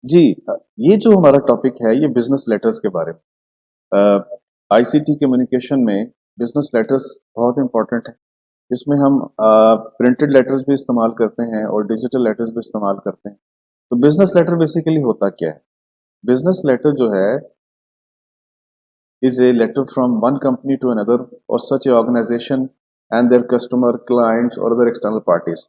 जी, ये जो हमारा टॉपिक है ये बिजनेस लेटर्स के बारे में। आईसीटी कम्युनिकेशन में बिजनेस लेटर्स बहुत इंपॉर्टेंट है। इसमें हम प्रिंटेड लेटर्स भी इस्तेमाल करते हैं और डिजिटल लेटर्स भी इस्तेमाल करते हैं। तो बिजनेस लेटर बेसिकली होता क्या है? बिजनेस लेटर जो है is a letter from one company to another or such a organization and their customer, clients or other external parties.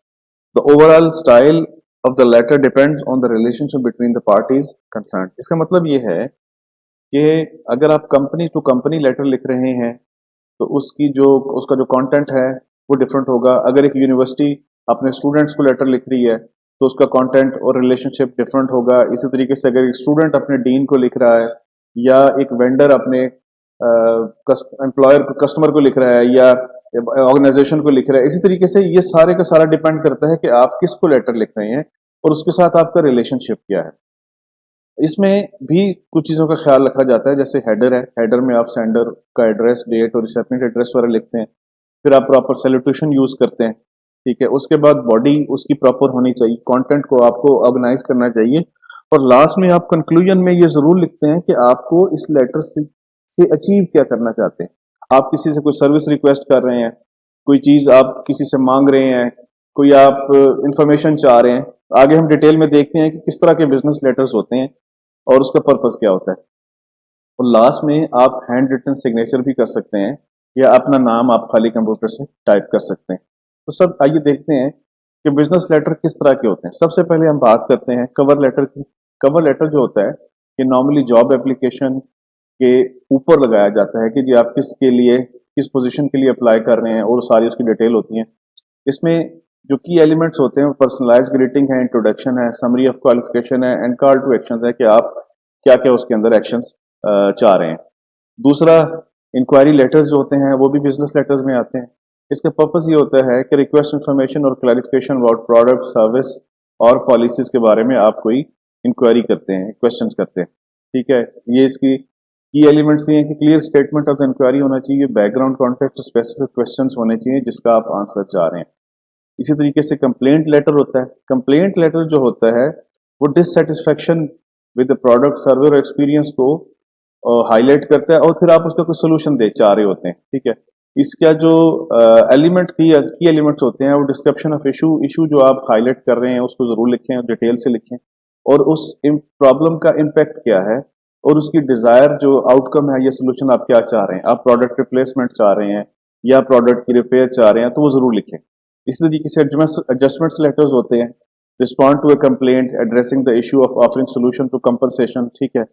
The overall style of the letter depends on the relationship between the parties concerned. इसका मतलब ये है कि अगर आप company to company letter लिख रहे हैं तो उसका जो कंटेंट है वो डिफरेंट होगा। अगर एक यूनिवर्सिटी अपने स्टूडेंट्स को लेटर लिख रही है तो उसका कंटेंट और रिलेशनशिप डिफरेंट होगा। इसी तरीके से अगर एक स्टूडेंट अपने डीन को लिख रहा है या एक वेंडर अपने एम्प्लॉयर को कस्टमर को लिख रहा है या ऑर्गेनाइजेशन को लिख रहा है, इसी तरीके से ये सारे का सारा डिपेंड करता है कि आप किसको लेटर लिख रहे हैं और उसके साथ आपका रिलेशनशिप क्या है। इसमें भी कुछ चीज़ों का ख्याल रखा जाता है, जैसे हेडर है। हेडर में आप सेंडर का एड्रेस, डेट और रिसिपिएंट एड्रेस वगैरह लिखते हैं। फिर आप प्रॉपर सैल्यूटेशन यूज़ करते हैं, ठीक है। उसके बाद बॉडी उसकी प्रॉपर होनी चाहिए, कंटेंट को आपको ऑर्गेनाइज करना चाहिए और लास्ट में आप कंक्लूजन में ये ज़रूर लिखते हैं कि आपको इस लेटर से अचीव क्या करना चाहते हैं। आप किसी से कोई सर्विस रिक्वेस्ट कर रहे हैं, कोई चीज़ आप किसी से मांग रहे हैं, कोई आप इंफॉर्मेशन चाह रहे हैं। आगे हम डिटेल में देखते हैं कि किस तरह के बिजनेस लेटर्स होते हैं और उसका पर्पस क्या होता है। और लास्ट में आप हैंड रिटन सिग्नेचर भी कर सकते हैं या अपना नाम आप खाली कंप्यूटर से टाइप कर सकते हैं। तो सब आइए देखते हैं कि बिजनेस लेटर किस तरह के होते हैं। सबसे पहले हम बात करते हैं कवर लेटर की। कवर लेटर जो होता है ये नॉर्मली जॉब एप्लीकेशन के ऊपर लगाया जाता है कि जी आप किसके लिए, किस पोजीशन के लिए अप्लाई कर रहे हैं और सारी उसकी डिटेल होती है। इसमें जो की एलिमेंट्स होते हैं वो पर्सनलाइज ग्रीटिंग है, इंट्रोडक्शन है, समरी ऑफ क्वालिफिकेशन है एंड कॉल टू एक्शन है कि आप क्या क्या उसके अंदर एक्शंस चाह रहे हैं। दूसरा, इंक्वायरी लेटर्स जो होते हैं वो भी बिजनेस लेटर्स में आते हैं। इसका पर्पस ये होता है कि रिक्वेस्ट इन्फॉर्मेशन और क्लैरिफिकेशन अबाउट प्रोडक्ट, सर्विस और पॉलिसीज के बारे में आप कोई इंक्वायरी करते हैं, क्वेश्चन करते हैं, ठीक है। ये इसकी की एलिमेंट्स ये हैं कि clear statement of the inquiry होना चाहिए, बैकग्राउंड कॉन्टेक्स्ट, स्पेसिफिक क्वेश्चन होने चाहिए जिसका आप आंसर चाह रहे हैं। इसी तरीके से कंप्लेंट लेटर होता है। कंप्लेंट लेटर जो होता है वो dissatisfaction with the product, service और एक्सपीरियंस को हाईलाइट करता है और फिर आप उसका कोई सोल्यूशन दे चाह रहे होते हैं, ठीक है। इसका जो एलिमेंट की एलिमेंट्स होते हैं वो डिस्क्रिप्शन ऑफ इशू, इशू जो आप हाईलाइट कर रहे हैं उसको जरूर लिखें और डिटेल से लिखें और उस प्रॉब्लम का इम्पैक्ट क्या है और उसकी डिजायर जो आउटकम है, ये सोल्यूशन आप क्या चाह रहे हैं। आप प्रोडक्ट रिप्लेसमेंट चाह रहे हैं या प्रोडक्ट की रिपेयर चाह रहे हैं तो वो जरूर लिखें। इसी तरीके से एडजस्टमेंट्स लेटर्स होते हैं। Respond to a complaint, addressing the issue of offering solution to compensation, ठीक है।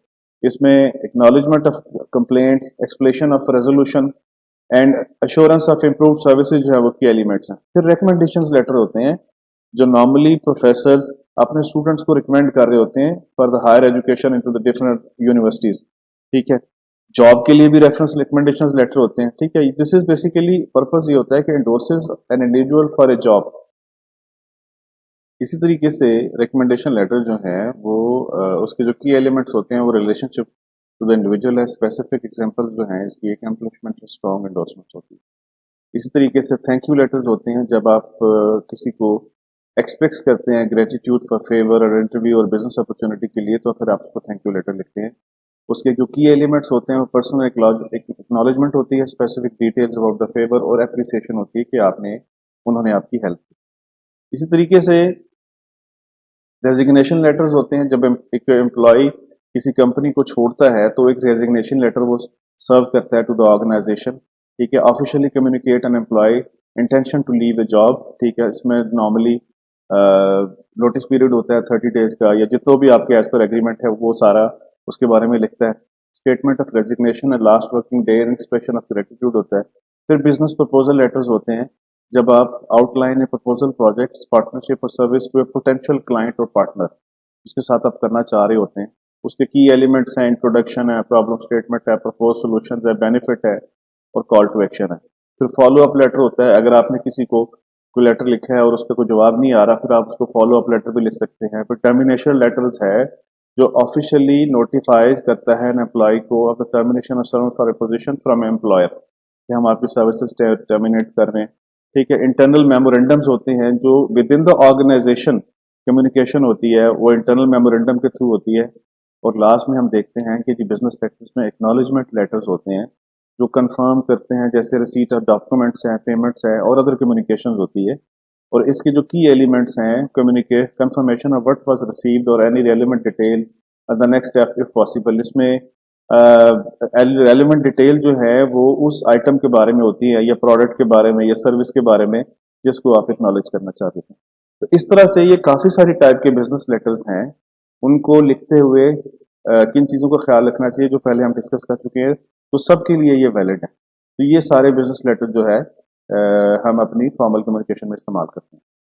इसमें acknowledgement of complaints, explanation of resolution and assurance of improved services जो है वो की एलिमेंट्स हैं। फिर रिकमेंडेशंस लेटर होते हैं जो नॉर्मली प्रोफेसर्स अपने स्टूडेंट्स को रिकमेंड कर रहे होते हैं for the higher education into the different universities, ठीक है। जॉब के लिए भी रेफरेंस रिकमेंडेशंस लेटर होते हैं, ठीक है। दिस इज बेसिकली पर्पस ये होता है कि endorses an individual for a job. इसी तरीके से रिकमेंडेशन लेटर जो है वो उसके जो की एलिमेंट्स होते हैं वो रिलेशनशिप टू द इंडिविजुअल है। स्पेसिफिक एग्जांपल जो है इसकी एक्म्प्लिशमेंट स्ट्रॉन्ग एंडोर्समेंट होती है। इसी तरीके से थैंक यू लेटर्स होते हैं जब आप किसी को एक्सप्रेस करते हैं ग्रेटिट्यूड फॉर फेवर और इंटरव्यू और बिजनेस अपॉर्चुनिटी के लिए, तो फिर आप उसको थैंक यू लेटर लिखते हैं। उसके जो की एलिमेंट्स होते हैं वो पर्सनल एक्नॉलेजमेंट होती है, specific details about the favour और एप्रिसिएशन होती है कि आपने उन्होंने आपकी हेल्प की। इसी तरीके से रेजिग्नेशन लेटर्स होते हैं। जब एक एम्प्लॉय किसी कंपनी को छोड़ता है तो एक रेजिग्नेशन लेटर वो सर्व करता है टू द ऑर्गेनाइजेशन, ठीक है। Officially communicate an employ intention to leave the job, ठीक है। इसमें नॉर्मली नोटिस पीरियड होता है 30 डेज का या जितना भी आपके एज पर एग्रीमेंट है वो सारा उसके बारे में लिखता है। Statement of resignation and last working day and expression of gratitude होता है। फिर बिजनेस प्रपोजल लेटर्स होते हैं जब आप outline a proposal projects, partnership और service to a potential client और पार्टनर उसके साथ आप करना चाह रहे होते हैं। उसके की एलिमेंट्स हैं, इंट्रोडक्शन है, प्रॉब्लम स्टेटमेंट है, प्रपोज सोल्यूशन है, बेनिफिट है और कॉल टू एक्शन है। फिर फॉलो अप लेटर होता है। अगर आपने किसी को कोई लेटर लिखा है और उसका कोई जवाब नहीं आ रहा, फिर आप उसको फॉलो अप लेटर भी लिख सकते हैं। फिर टर्मिनेशन लेटर्स है जो ऑफिशियली नोटिफाइज करता है एन एम्प्लॉय को of the termination of service for a position from employer कि हम आपकी सर्विसेज टर्मिनेट कर रहे हैं, ठीक है। इंटरनल मेमोरेंडम्स होते हैं जो within the organisation communication होती है वो इंटरनल मेमोरेंडम के थ्रू होती है, और लास्ट में हम देखते हैं कि जी बिजनेस लेटर्स में एक्नॉलेजमेंट लेटर्स होते हैं जो कंफर्म करते हैं, जैसे रिसीट ऑफ डॉक्यूमेंट्स हैं, पेमेंट्स है और अदर कम्युनिकेशन होती है। और इसके जो की एलिमेंट्स हैं, communicate confirmation of what was received और any relevant detail the next step if possible. इसमें रेलेवेंट डिटेल जो है वो उस आइटम के बारे में होती है या प्रोडक्ट के बारे में या सर्विस के बारे में जिसको आप एक्नॉलेज करना चाहते हैं। तो इस तरह से ये काफ़ी सारी टाइप के बिजनेस लेटर्स हैं, उनको लिखते हुए किन चीज़ों का ख्याल रखना चाहिए जो पहले हम डिस्कस कर चुके हैं, तो सबके लिए ये वैलिड है। तो ये सारे बिजनेस लेटर जो है हम अपनी फॉर्मल कम्युनिकेशन में इस्तेमाल करते हैं।